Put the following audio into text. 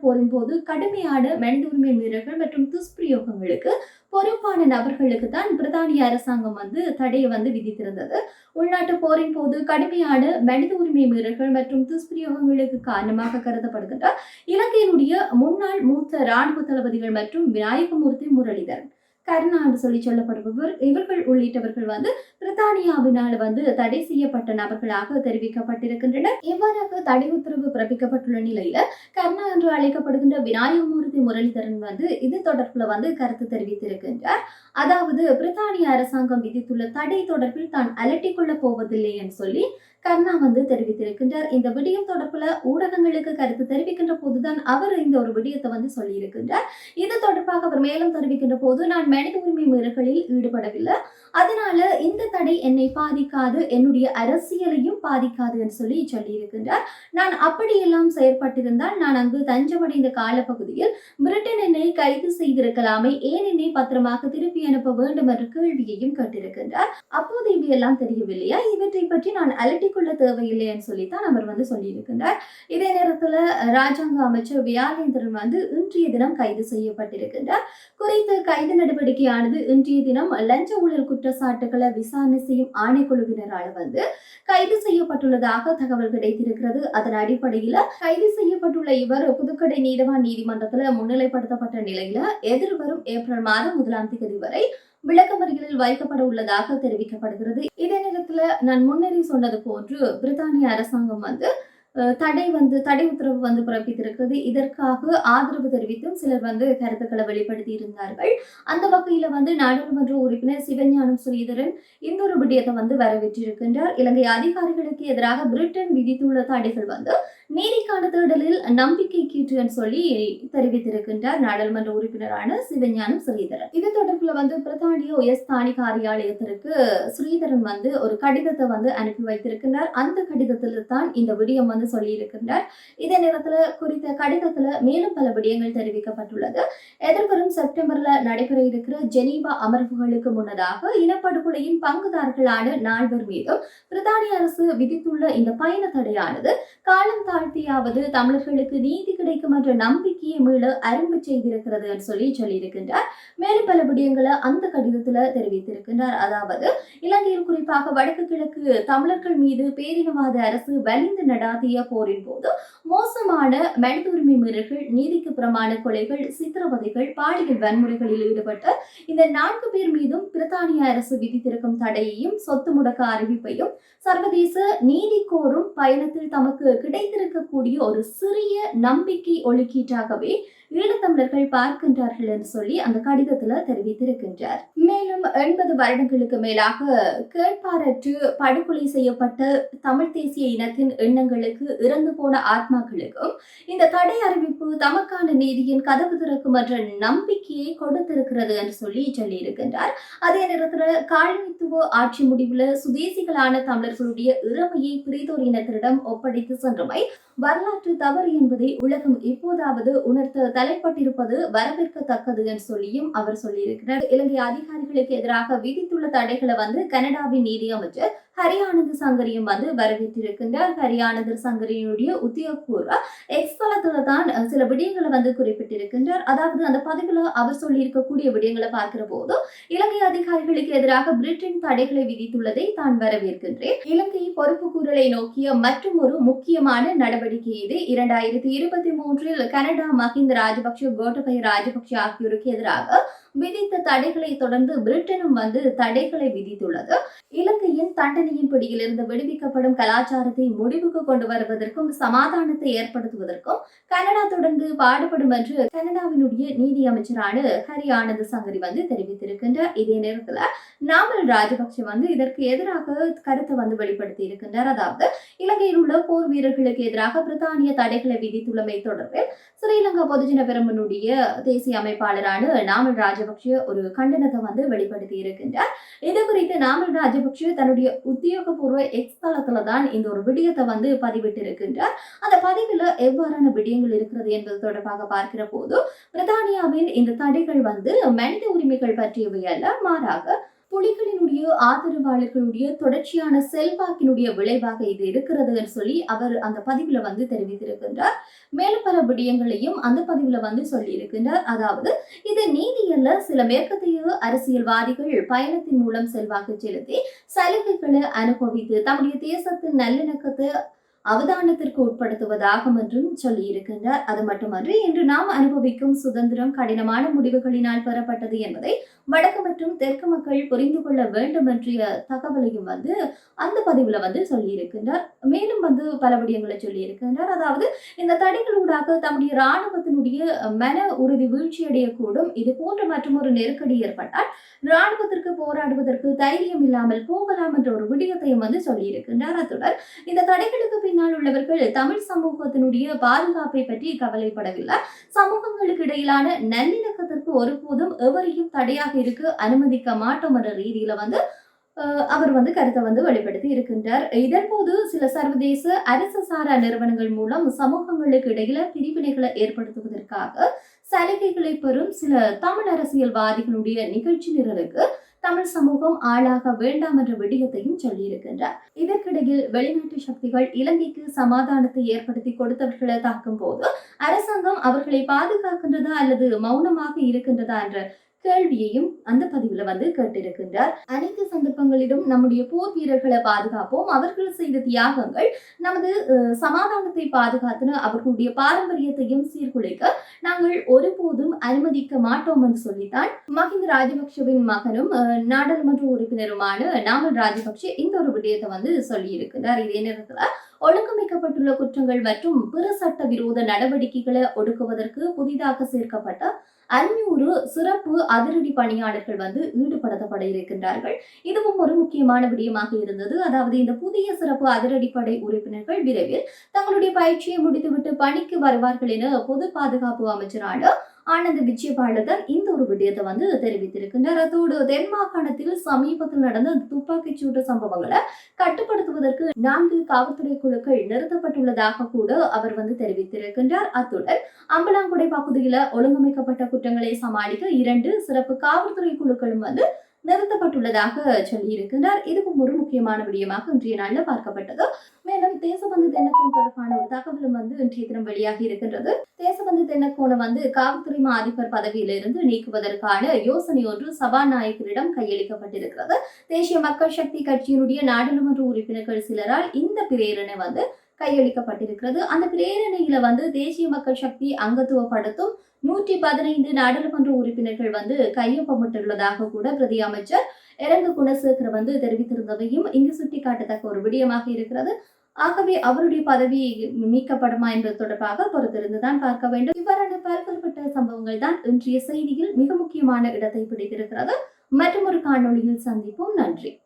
போரின் போது கடுமையான மனித உரிமை மீறல்கள் மற்றும் துஷ்பிரயோகங்களுக்கு பொறுப்பான நபர்களுக்கு தான் பிரித்தானிய அரசாங்கம் தடையை விதித்திருந்தது. உள்நாட்டு போரின் போது கடுமையான மனித உரிமை மீறல்கள் மற்றும் துஷ்பிரயோகங்களுக்கு காரணமாக கருதப்படுகின்ற இலங்கையினுடைய முன்னாள் மூத்த ராணுவ தளபதிகள் மற்றும் விநாயகமூர்த்தி முரளிதரன், கருணா என்று சொல்லி சொல்லப்படுபவர், இவர்கள் உள்ளிட்டவர்கள் பிரித்தானியாவினால் தடை செய்யப்பட்ட நபர்களாக தெரிவிக்கப்பட்டிருக்கின்றனர். இவ்வாறாக தடை உத்தரவு பிறப்பிக்கப்பட்டுள்ள நிலையில கருணா என்று அழைக்கப்படுகின்ற விநாயகமூர்த்தி முரளிதரன் இது தொடர்பில் கருத்து தெரிவித்திருக்கின்றார். அதாவது பிரித்தானிய அரசாங்கம் விதித்துள்ள தடை தொடர்பில் தான் அலட்டிக் கொள்ளப் போவதில்லை என்று சொல்லி கருணா தெரிவித்திருக்கின்றார். இந்த விடயம் தொடர்பில் ஊடகங்களுக்கு கருத்து தெரிவிக்கின்ற போதுதான் அவர் இந்த ஒரு விடயத்தை சொல்லியிருக்கின்றார். இது தொடர்பாக அவர் மேலும் தெரிவிக்கின்ற போது, நான் மனித உரிமை மீறல்களில் ஈடுபடவில்லை, அதனால இந்த தடை என்னை பாதிக்காது, என்னுடைய அரசியலையும் பாதிக்காது என்று சொல்லி சொல்லியிருக்கின்றார். நான் அப்படியெல்லாம் செயற்பட்டிருந்தால் நான் அங்கு தஞ்சமடைந்த காலப்பகுதியில் பிரிட்டன் என்னை கைது செய்திருக்கலாமே, ஏன் என்னை பத்திரமாக திருப்பி அனுப்ப வேண்டும் என்ற கேள்வியையும் கேட்டிருக்கின்றார். அப்போது இவையெல்லாம் தெரியவில்லையா, இவற்றை பற்றி நான் அலட்டிக் கொள்ள தேவையில்லை என்று சொல்லித்தான் அவர் சொல்லியிருக்கின்றார். இதே நேரத்தில் ராஜாங்க அமைச்சர் வியாழேந்திரன் இன்றைய தினம் கைது செய்யப்பட்டிருக்கின்றார். குறித்த கைது நடவடிக்கையானது இன்றைய தினம் லஞ்ச ஊழல் குற்றச்சாட்டுகளை விசாரணை செய்யும் ஆணைக்குழுவினரால் கைது செய்யப்பட்டுள்ளதாக தகவல் கிடைத்திருக்கிறது. அதன் அடிப்படையில் கைது செய்யப்பட்டுள்ள இவர் புதுக்கடை நீதவான் நீதிமன்றத்தில் முன்னிலைப்படுத்தப்பட்ட நிலையில எதிர்வரும் ஏப்ரல் மாதம் 1ஆம் தேதி வரை விளக்கமறியலில் வைக்கப்பட உள்ளதாக தெரிவிக்கப்படுகிறது. இதே நேரத்தில் நான் முன்னரே சொன்னது போன்று பிரித்தானிய அரசாங்கம் தடை உத்தரவு பிறப்பித்திருக்கிறது. இதற்காக ஆதரவு தெரிவித்தும் சிலர் கருத்துக்களை வெளிப்படுத்தி இருந்தார்கள். அந்த வகையில நாடாளுமன்ற உறுப்பினர் சிவஞானம் ஸ்ரீதரன் இந்த ஒரு விடயத்தை வரவேற்றிருக்கின்றார். இலங்கை அதிகாரிகளுக்கு எதிராக பிரிட்டன் விதித்துள்ள தடைகள் நீதிக்கான தேடலில் நம்பிக்கை கீற்று என்று சொல்லி தெரிவித்திருக்கின்றார் நாடாளுமன்ற உறுப்பினரான சிவஞானம் ஸ்ரீதரன். இது தொடர்பில் பிரித்தானிய உயர்ஸ்தானி காரியாலயத்திற்கு ஸ்ரீதரன் ஒரு கடிதத்தை அனுப்பி வைத்திருக்கின்றார். அந்த கடிதத்தில் தான் இந்த விடயம் சொல்லியிருக்கின்றார். இதே நேரத்தில் குறித்த கடிதத்தில் மேலும் பல விடயங்கள் தெரிவிக்கப்பட்டுள்ளது. எதிர்வரும் செப்டம்பர்ல நடைபெற இருக்கிற ஜெனீவா அமர்வுகளுக்கு முன்னதாக இனப்படுகொலையின் பங்குதாரர்களான நால்வர் மீதும் பிரித்தானிய அரசு விதித்துள்ள இந்த பயண தடையானது காலம் தாழ்த்தியாவது தமிழர்களுக்கு நீதி கிடைக்கும் என்ற நம்பிக்கையை மீள அரும்பு செய்திருக்கிறது என்று சொல்லியிருக்கின்றார். மேலும் பல விடயங்களை அந்த கடிதத்தில் தெரிவித்திருக்கின்றார். அதாவது இலங்கையில் குறிப்பாக வடக்கு கிழக்கு தமிழர்கள் மீது பேரினவாத அரசு வலிந்து நடாத்திய போரின் போது மோசமான மனித உரிமை மீறல்கள், நீதிக்கு புறமான கொலைகள், சித்திரவதைகள், பாலியல் வன்முறைகளில் ஈடுபட்ட இந்த 4 பேர் மீதும் பிரித்தானிய அரசு விதித்திருக்கும் தடையையும் சொத்து முடக்க அறிவிப்பையும் சர்வதேச நீதி கோரும் பயணத்தில் தமக்கு கிடைத்திருக்கக்கூடிய ஒரு சிறிய நம்பிக்கை ஒழுக்கீட்டாகவே ஈழத்தமிழர்கள் பார்க்கின்றார்கள் என்று சொல்லி அந்த கடிதத்துல தெரிவித்திருக்கின்றார். மேலும் 80 வருடங்களுக்கு மேலாக கேட்பாரற்று படுகொலை செய்யப்பட்ட தமிழ் தேசிய இனத்தின் எண்ணங்களுக்கு இறந்து போன ஆத்மாக்களுக்கும் இந்த தடை அறிவிப்பு தமக்கான நீதியின் கதவு திறக்கும் என்ற நம்பிக்கையை கொடுத்திருக்கிறது என்று சொல்லியிருக்கின்றார். அதே நேரத்தில் காலனித்துவ ஆட்சி முடிவில் சுதேசிகளான தமிழர்களுடைய இறமையை பிரித்தோர் இனத்திடம் ஒப்படைத்து சென்றமை வரலாற்று தவறு என்பதை உலகம் இப்போதாவது உணர்த்த தலைப்பட்டிருப்பது வரவேற்கத்தக்கது என்று சொல்லியும் அவர் சொல்லியிருக்கிறார். இலங்கை அதிகாரிகளுக்கு எதிராக விதித்துள்ள தடைகளை கனடாவின் நீதி அமைச்சர் ஹரியானந்த் சங்கரியும் வரவேற்றிருக்கின்றார். ஹரியானந்த் சங்கரியினுடைய உத்தியோகபூர்வ எக்ஸ் தளத்துல தான் சில விடயங்களை குறிப்பிட்டிருக்கின்றார். அதாவது அந்த பதிவுல அவர் சொல்லியிருக்கக்கூடிய விடயங்களை பார்க்கிற போது இலங்கை அதிகாரிகளுக்கு எதிராக பிரிட்டன் தடைகளை விதித்துள்ளதை தான் வரவேற்கின்றேன். இலங்கை பொறுப்பு கூறலை நோக்கிய மற்றும் ஒரு முக்கியமான நடவடிக்கை இது. 2023 கனடா மஹிந்த ராஜபக்ஷ, கோட்டபய ராஜபக்ஷ ஆகியோருக்கு எதிராக விதித்த தடைகளை தொடர்ந்து பிரிட்டனும் தடைகளை விதித்துள்ளது. இலங்கையின் தண்டனையின் பிடியிலிருந்து விடுவிக்கப்படும் கலாச்சாரத்தை முடிவுக்கு கொண்டு வருவதற்கும் சமாதானத்தை ஏற்படுத்துவதற்கும் கனடா தொடர்ந்து பாடுபடும் என்று கனடாவினுடைய நீதி அமைச்சரான ஹரி ஆனந்த் சங்கரி தெரிவித்திருக்கின்றார். இதே நேரத்தில் நாமல் ராஜபக்ஷ இதற்கு எதிராக கருத்தை வெளிப்படுத்தி இருக்கின்றார். அதாவது இலங்கையில் உள்ள போர் வீரர்களுக்கு எதிராக பிரித்தானிய தடைகளை விதித்துள்ளமை தொடர்பில் ஸ்ரீலங்கா பொதுஜன பெரமுனுடைய தேசிய அமைப்பாளரான நாமல் ராஜபக்ஷ ஒரு கண்டனத்தை வெளிப்படுத்தி இருக்கின்றார். இது குறித்து நாமல் ராஜபக்ஷ தன்னுடைய உத்தியோகபூர்வ எக்ஸ் தளத்துல தான் இந்த ஒரு விடயத்தை பதிவிட்டு இருக்கின்றார். அந்த பதிவில் எவ்வாறான விடயங்கள் இருக்கிறது என்பது தொடர்பாக பார்க்கிற போது பிரித்தானியாவின் இந்த தடைகள் மனித உரிமைகள் பற்றியவை அல்ல, மாறாக புலிகளினுடைய ஆதரவாளர்களுடைய தொடர்ச்சியான செல்வாக்கினுடைய விளைவாக இது இருக்கிறது சொல்லி அவர் அந்த பதிவுல வந்து தெரிவித்திருக்கின்றார். மேலும் பல விடயங்களையும் அந்த பதிவுல வந்து சொல்லி இருக்கின்றார். அதாவது இது நீதியல்ல, சில மேற்கத்திய அரசியல்வாதிகள் பயணத்தின் மூலம் செல்வாக்கு செலுத்தி சலுகைகளை அனுபவித்து தம்முடைய தேசத்தின் நல்லிணக்கத்தை அவதானத்திற்கு உட்படுத்துவதாகும் என்றும் சொல்லியிருக்கின்றார். அது மட்டுமன்றி இன்று நாம் அனுபவிக்கும் சுதந்திரம் கடினமான முடிவுகளினால் பெறப்பட்டது என்பதை வடக்கு மற்றும் தெற்கு மக்கள் புரிந்து கொள்ள வேண்டும் என்ற தகவலையும் வந்து அந்த பதிவுல வந்து சொல்லியிருக்கின்றார். மேலும் வந்து பல விடயங்களை சொல்லியிருக்கின்றார். அதாவது இந்த தடைகளூடாக தம்முடைய இராணுவத்தினுடைய மன உறுதி வீழ்ச்சியடையக்கூடும். இது போன்ற மற்றொரு நெருக்கடி ஏற்பட்டால் இராணுவத்திற்கு போராடுவதற்கு தைரியம் இல்லாமல் போகலாம் என்ற ஒரு விடயத்தையும் வந்து சொல்லியிருக்கின்றார். அத்துடன் இந்த தடைகளுக்கு பின்னால் உள்ளவர்கள் தமிழ் சமூகத்தினுடைய பாதுகாப்பை பற்றி கவலைப்படவில்லை. சமூகங்களுக்கு இடையிலான நல்லிணக்கத்திற்கு ஒருபோதும் எவரையும் தடையாக இருக்க அனுமதிக்க மாட்டோம் என்ற ரீதியில வந்து அவர் வந்து கருத்தை வந்து வெளிப்படுத்தி இருக்கின்றார். இதன் போது சில சர்வதேச அரசு சாரா நிறுவனங்கள் மூலம் சமூகங்களுக்கு இடையில பிரிவினைகளை ஏற்படுத்துவதற்காக சலுகைகளை பெறும் சில தமிழ் அரசியல்வாதிகளுடைய நிகழ்ச்சி நிரலுக்கு தமிழ் சமூகம் ஆளாக வேண்டாம் என்ற விடயத்தையும் சொல்லியிருக்கின்றார். இதற்கிடையில் வெளிநாட்டு சக்திகள் இலங்கைக்கு சமாதானத்தை ஏற்படுத்தி கொடுத்தவர்களை தாக்கும் போது அரசாங்கம் அவர்களை பாதுகாக்கின்றதா அல்லது மௌனமாக இருக்கின்றதா என்ற கேள்வியையும் அந்த பதிவுல வந்து கேட்டிருக்கின்றார். அனைத்து சந்தர்ப்பங்களிலும் நம்முடைய போர் வீரர்களை பாதுகாப்போம். அவர்கள் செய்த தியாகங்கள் நமது சமாதானத்தை பாதுகாத்துன அவர்களுடைய பாரம்பரியத்தையும் சீர்குலைக்க நாங்கள் ஒருபோதும் அனுமதிக்க மாட்டோம் என்று சொல்லித்தான் மஹிந்த ராஜபக்ஷவின் மகனும் நாடாளுமன்ற உறுப்பினருமான நாமல் ராஜபக்ஷ இந்த ஒரு விடயத்தை வந்து சொல்லி இருக்கின்றார். இதே நேரத்துல ஒழுங்கமைக்கப்பட்டுள்ள குற்றங்கள் மற்றும் பிற சட்ட விரோத நடவடிக்கைகளை ஒடுக்குவதற்கு புதிதாக சேர்க்கப்பட்ட 500 சிறப்பு அதிரடி பணியாளர்கள் வந்து ஈடுபடுத்தப்பட இருக்கின்றார்கள். இதுவும் ஒரு முக்கியமான விடயமாக இருந்தது. அதாவது இந்த புதிய சிறப்பு அதிரடிப்படை உறுப்பினர்கள் விரைவில் தங்களுடைய பயிற்சியை முடித்துவிட்டு பணிக்கு வருவார்கள் என பொது பாதுகாப்பு அமைச்சரான ஆனந்த் விஜயபாலதன் இந்த ஒரு விடயத்தை வந்து தெரிவித்திருக்கின்றார். அதோடு தென் மாகாணத்தில் சமீபத்தில் நடந்த துப்பாக்கிச் சூட்டு சம்பவங்களை கட்டுப்படுத்துவதற்கு 4 காவல்துறை குழுக்கள் நிறுத்தப்பட்டுள்ளதாக கூட அவர் வந்து தெரிவித்திருக்கின்றார். அத்துடன் அம்பலாங்குடை பகுதியில் ஒழுங்கமைக்கப்பட்ட குற்றங்களை சமாளிக்க 2 சிறப்பு காவல்துறை குழுக்களும் வந்து நிறுத்தப்பட்டுள்ளதாக சொல்லியிருக்கிறார். இதுவும் ஒரு முக்கியமான விடயமாக இன்றைய நாளில் பார்க்கப்பட்டது. மேலும் தேசபந்து தென்னக்கோன் தொடர்பான ஒரு தகவலும் வந்து இன்றைய தினம் வெளியாகி இருக்கின்றது. தேசபந்து தென்னக்கோனை வந்து காவல்துறை மா அதிபர் பதவியிலிருந்து நீக்குவதற்கான யோசனை ஒன்று சபாநாயகரிடம் கையளிக்கப்பட்டிருக்கிறது. தேசிய மக்கள் சக்தி கட்சியினுடைய நாடாளுமன்ற உறுப்பினர்கள் சிலரால் இந்த பிரேரணை வந்து கையளிக்கப்பட்டிருக்கிறது. அந்த பிரேரணையில வந்து தேசிய மக்கள் சக்தி அங்கத்துவப்படுத்தும் 115 நாடாளுமன்ற உறுப்பினர்கள் வந்து கையொப்பமிட்டுள்ளதாக கூட பிரதி அமைச்சர் எரங்க குணசேகர வந்து தெரிவித்திருந்ததையும் இங்கு சுட்டிக்காட்டத்தக்க ஒரு விடயமாக இருக்கிறது. ஆகவே அவருடைய பதவி நீக்கப்படுமா என்பது தொடர்பாக பொறுத்திருந்துதான் பார்க்க வேண்டும். இவ்வாறான பல்வேறுபட்ட சம்பவங்கள் தான் இன்றைய செய்தியில் மிக முக்கியமான இடத்தை பிடித்திருக்கிறது. மற்றும் ஒரு காணொளியில் சந்திப்போம். நன்றி.